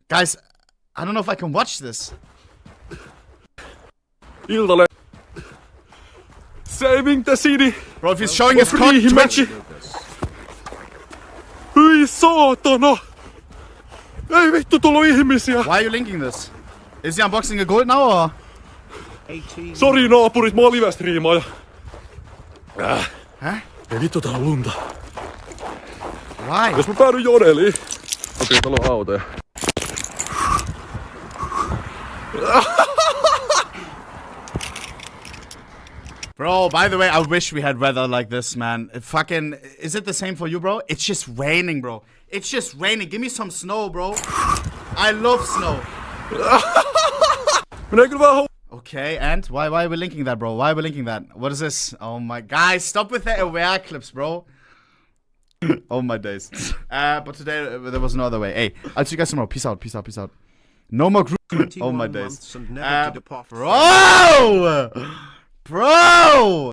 Guys, I don't know if I can watch this. Iltale. Saving the city. Bro, if he's showing his cock, Twitch. Hyi saatana! Ei vittu tullu ihmisiä! Why are you linking this? Is he unboxing a gold now or? Sori naapurit, mä oon live-striimaaja. Huh? Ei vittu tää on lunta. Why? Jos mä päädyn jodeliin. Okei, täällä on autoja. Bro, by the way, I wish we had weather like this, man. Is it the same for you, bro? It's just raining, bro. It's just raining. Give me some snow, bro. I love snow. Okay, and why are we linking that, bro? Why are we linking that? What is this? Oh my, guys, stop with the aware clips, bro. Oh my days. But today there was no other way. Hey, I'll see you guys tomorrow. Peace out, peace out, peace out. No more group. Oh my days. Bro! Bro!